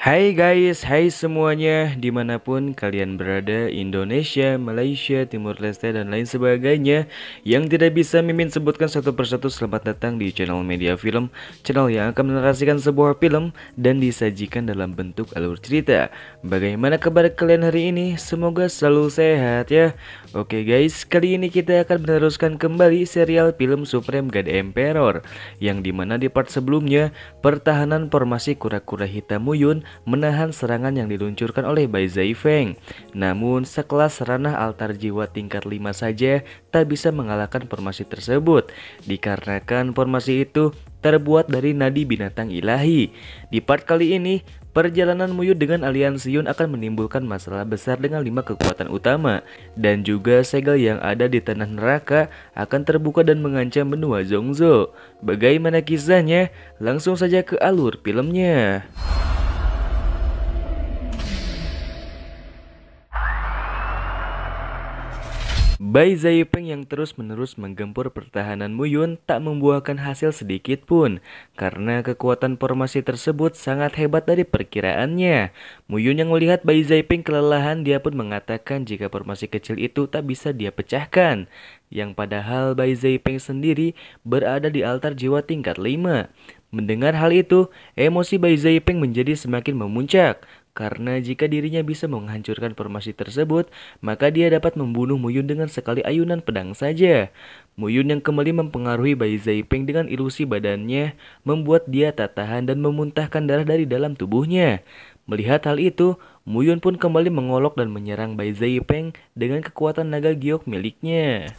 Hai guys, hai semuanya, dimanapun kalian berada, Indonesia, Malaysia, Timur Leste, dan lain sebagainya, yang tidak bisa Mimin sebutkan satu persatu. Selamat datang di channel Media Film, channel yang akan menarasikan sebuah film dan disajikan dalam bentuk alur cerita. Bagaimana kabar kalian hari ini? Semoga selalu sehat ya. Oke guys, kali ini kita akan meneruskan kembali serial film Supreme God Emperor, yang dimana di part sebelumnya, pertahanan formasi kura-kura hitam Muyun menahan serangan yang diluncurkan oleh Bai Zaifeng. Namun sekelas ranah altar jiwa tingkat 5 saja tak bisa mengalahkan formasi tersebut, dikarenakan formasi itu terbuat dari nadi binatang ilahi. Di part kali ini, perjalanan Muyun dengan aliansi Yun akan menimbulkan masalah besar dengan 5 kekuatan utama, dan juga segel yang ada di tanah neraka akan terbuka dan mengancam benua Zhongzhou. Bagaimana kisahnya? Langsung saja ke alur filmnya. Bai Zaifeng yang terus-menerus menggempur pertahanan Muyun tak membuahkan hasil sedikit pun, karena kekuatan formasi tersebut sangat hebat dari perkiraannya. Muyun yang melihat Bai Zaifeng kelelahan, dia pun mengatakan jika formasi kecil itu tak bisa dia pecahkan, yang padahal Bai Zaifeng sendiri berada di altar jiwa tingkat 5. Mendengar hal itu, emosi Bai Zaifeng menjadi semakin memuncak, karena jika dirinya bisa menghancurkan formasi tersebut, maka dia dapat membunuh Muyun dengan sekali ayunan pedang saja. Muyun yang kembali mempengaruhi Bai Zaifeng dengan ilusi badannya, membuat dia tak tahan dan memuntahkan darah dari dalam tubuhnya. Melihat hal itu, Muyun pun kembali mengolok dan menyerang Bai Zaifeng dengan kekuatan naga giok miliknya.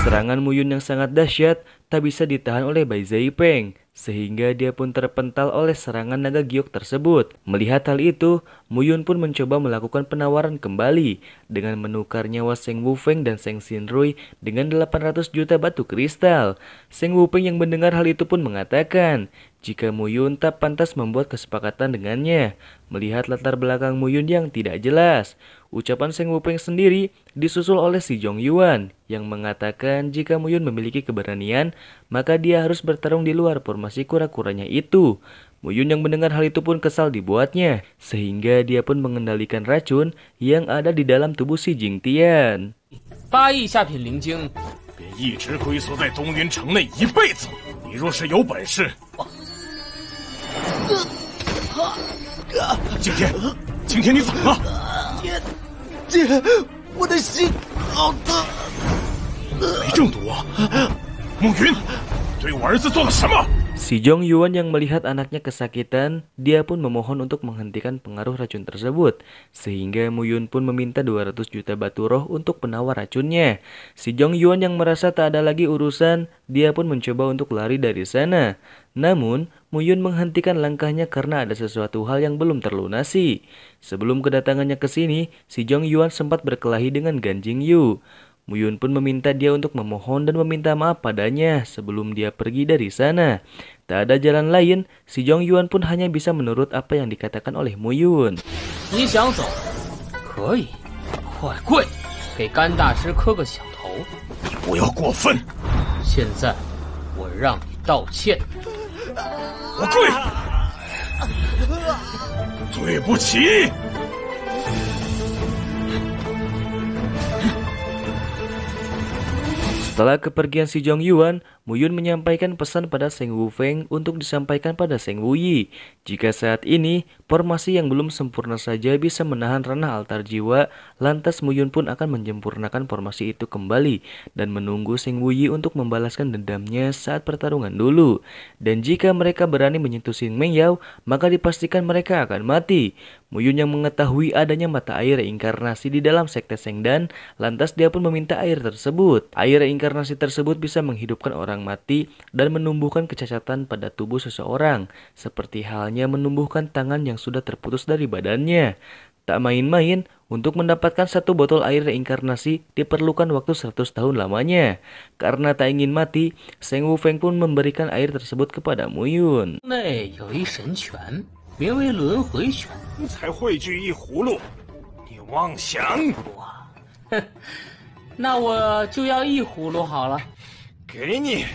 Serangan Muyun yang sangat dahsyat tak bisa ditahan oleh Bai Zaifeng, sehingga dia pun terpental oleh serangan naga giok tersebut. Melihat hal itu, Muyun pun mencoba melakukan penawaran kembali dengan menukar nyawa Seng Wufeng dan Seng Xinrui dengan 800 juta batu kristal. Seng Wufeng yang mendengar hal itu pun mengatakan jika Muyun tak pantas membuat kesepakatan dengannya. Melihat latar belakang Muyun yang tidak jelas, ucapan Seng Wufeng sendiri disusul oleh Si Zhongyuan yang mengatakan jika Muyun memiliki keberanian, maka dia harus bertarung di luar formasi kura-kuranya itu. Muyun yang mendengar hal itu pun kesal dibuatnya, sehingga dia pun mengendalikan racun yang ada di dalam tubuh si Jingtian. 8亿下品灵晶，别一直龟缩在东云城内一辈子。你若是有本事，景天，景天，你怎么了？姐，我的心好疼。没中毒啊？暮云，对我儿子做了什么？ Si Zhongyuan yang melihat anaknya kesakitan, dia pun memohon untuk menghentikan pengaruh racun tersebut, sehingga Muyun pun meminta 200 juta batu roh untuk penawar racunnya. Si Zhongyuan yang merasa tak ada lagi urusan, dia pun mencoba untuk lari dari sana. Namun, Muyun menghentikan langkahnya karena ada sesuatu hal yang belum terlunasi. Sebelum kedatangannya ke sini, si Zhongyuan sempat berkelahi dengan Gan Jingyu. Muyun pun meminta dia untuk memohon dan meminta maaf padanya sebelum dia pergi dari sana. Tak ada jalan lain, si Zhongyuan pun hanya bisa menurut apa yang dikatakan oleh Muyun. 你想走，可以，快跪，给甘大师磕个响头。你不要过分！现在我让你道歉。我跪！对不起。 Setelah kepergian si Zhongyuan, Muyun menyampaikan pesan pada Seng Wufeng untuk disampaikan pada Seng Wuyi. Jika saat ini formasi yang belum sempurna saja bisa menahan ranah altar jiwa, lantas Muyun pun akan menyempurnakan formasi itu kembali dan menunggu Seng Wuyi untuk membalaskan dendamnya saat pertarungan dulu. Dan jika mereka berani menyentuh Shin Mengyao, maka dipastikan mereka akan mati. Muyun yang mengetahui adanya mata air reinkarnasi di dalam sekte Sengdan, lantas dia pun meminta air tersebut. Air reinkarnasi tersebut bisa menghidupkan orang mati dan menumbuhkan kecacatan pada tubuh seseorang, seperti halnya menumbuhkan tangan yang sudah terputus dari badannya. Tak main-main, untuk mendapatkan satu botol air reinkarnasi diperlukan waktu 100 tahun lamanya. Karena tak ingin mati, Seng Wufeng pun memberikan air tersebut kepada Muyun. 内有一神拳，名为轮回拳。才汇聚一葫芦，你妄想？哼，那我就要一葫芦好了。给你。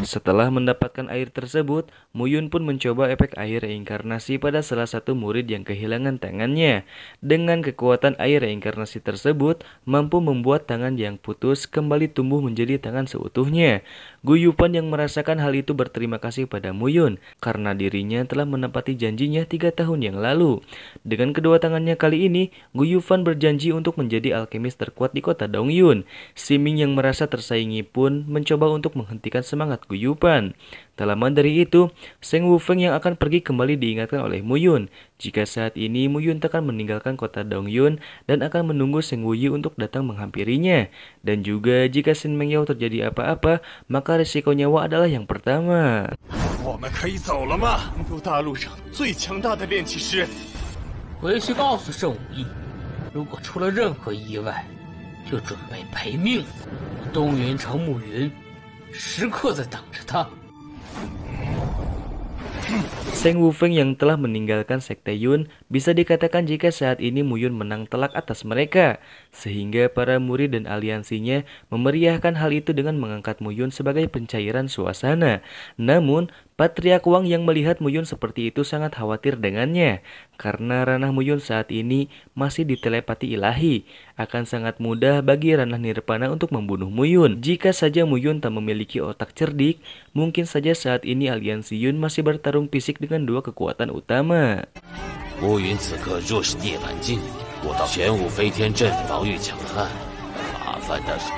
Setelah mendapatkan air tersebut, Muyun pun mencoba efek air reinkarnasi pada salah satu murid yang kehilangan tangannya. Dengan kekuatan air reinkarnasi tersebut, mampu membuat tangan yang putus kembali tumbuh menjadi tangan seutuhnya. Gu Yupan yang merasakan hal itu berterima kasih pada Muyun, karena dirinya telah menepati janjinya 3 tahun yang lalu. Dengan kedua tangannya kali ini, Gu Yupan berjanji untuk menjadi alkemis terkuat di kota Dongyun. Siming yang merasa tersaingi pun mencoba untuk menghentikan semangat Gu Yupan. Tak lama dari itu, Seng Wufeng yang akan pergi kembali diingatkan oleh Muyun. Jika saat ini Muyun akan meninggalkan kota Dongyun dan akan menunggu Seng Wuyi untuk datang menghampirinya. Dan juga jika Shin Mengyao terjadi apa-apa, maka risiko nyawa adalah yang pertama. 我们可以走了吗？有大陆上最强大的炼气师。回去告诉圣武义，如果出了任何意外，就准备赔命。东云城暮云时刻在等着他。 Seng Wufeng yang telah meninggalkan sekte Yun bisa dikatakan jika saat ini Muyun menang telak atas mereka, sehingga para murid dan aliansinya memeriahkan hal itu dengan mengangkat Muyun sebagai pencairan suasana. Namun, Patriark Wang yang melihat Muyun seperti itu sangat khawatir dengannya, karena ranah Muyun saat ini masih ditelepati ilahi. Akan sangat mudah bagi ranah Nirvana untuk membunuh Muyun. Jika saja Muyun tak memiliki otak cerdik, mungkin saja saat ini aliansi Yun masih bertarung fisik dengan dua kekuatan utama. 乌云此刻若是涅槃境，我到玄武飞天阵防御强悍，麻烦的是。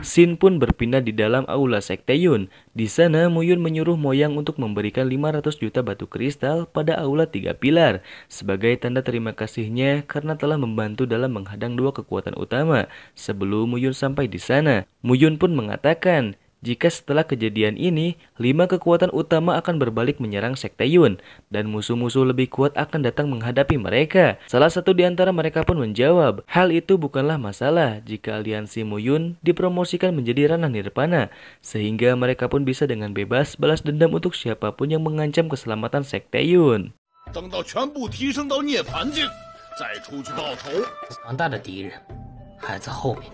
Shin pun berpindah di dalam aula sekte Yun. Di sana Muyun menyuruh Moyang untuk memberikan 500 juta batu kristal pada aula 3 pilar sebagai tanda terima kasihnya karena telah membantu dalam menghadang dua kekuatan utama. Sebelum Muyun sampai di sana, Muyun pun mengatakan jika setelah kejadian ini, 5 kekuatan utama akan berbalik menyerang sekte Yun dan musuh-musuh lebih kuat akan datang menghadapi mereka. Salah satu di antara mereka pun menjawab, hal itu bukanlah masalah jika aliansi Muyun dipromosikan menjadi ranah Nirvana, sehingga mereka pun bisa dengan bebas balas dendam untuk siapapun yang mengancam keselamatan sekte Yun. 等到全部提升到涅槃境，再出去报仇。强大的敌人还在后面。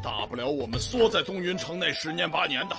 大不了我们缩在东云城内10年8年的。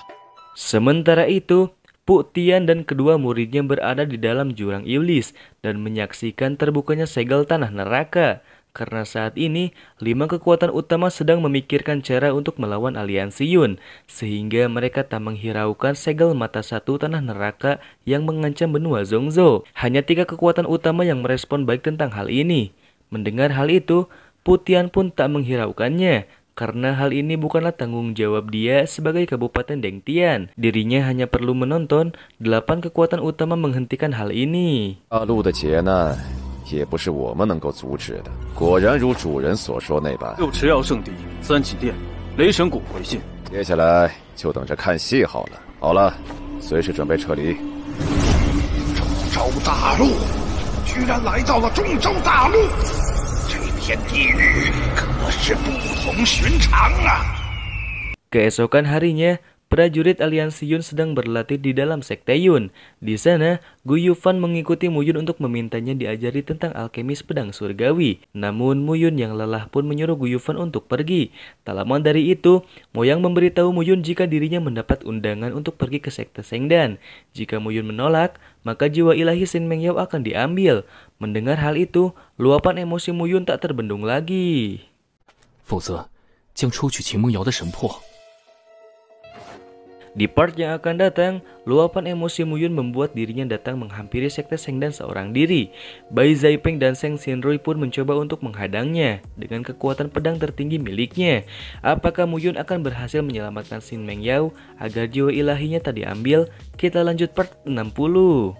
Sementara itu, Pu Tian dan kedua muridnya berada di dalam jurang iblis dan menyaksikan terbukanya segel tanah neraka. Karena saat ini, 5 kekuatan utama sedang memikirkan cara untuk melawan aliansi Yun, sehingga mereka tak menghiraukan segel mata satu tanah neraka yang mengancam benua Zhongzhou. Hanya 3 kekuatan utama yang merespon baik tentang hal ini. Mendengar hal itu, Pu Tian pun tak menghiraukannya. Karena hal ini bukanlah tanggung jawab dia sebagai Kabupaten Dengtian. Dirinya hanya perlu menonton 8 kekuatan utama menghentikan hal ini. 大陆的劫难也不是我们能够阻止的。果然如主人所说那般，六持药圣地、三起殿、雷神谷回信。接下来就等着看戏好了。好了，随时准备撤离。中州大陆，居然来到了中州大陆！ 这片地狱可是不同寻常啊！ Keesokan harinya, prajurit aliansi Yun sedang berlatih di dalam sekte Yun. Di sana, Gu Yufan mengikuti Mu Yun untuk memintanya diajari tentang alkemis pedang surgawi. Namun Mu Yun yang lelah pun menyuruh Gu Yufan untuk pergi. Tak lama dari itu, Mo Yang memberitahu Mu Yun jika dirinya mendapat undangan untuk pergi ke sekte Sengdan. Jika Mu Yun menolak, maka jiwa ilahi Shin Mengyao akan diambil. Mendengar hal itu, luapan emosi Mu Yun tak terbendung lagi. 否则将抽取秦梦瑶的神魄。 Di part yang akan datang, luapan emosi Mu Yun membuat dirinya datang menghampiri sekte Sengdan seorang diri. Bai Zaipeng dan Seng Xinrui pun mencoba untuk menghadangnya dengan kekuatan pedang tertinggi miliknya. Apakah Mu Yun akan berhasil menyelamatkan Shin Mengyao agar jiwa ilahinya tak diambil? Kita lanjut part 60.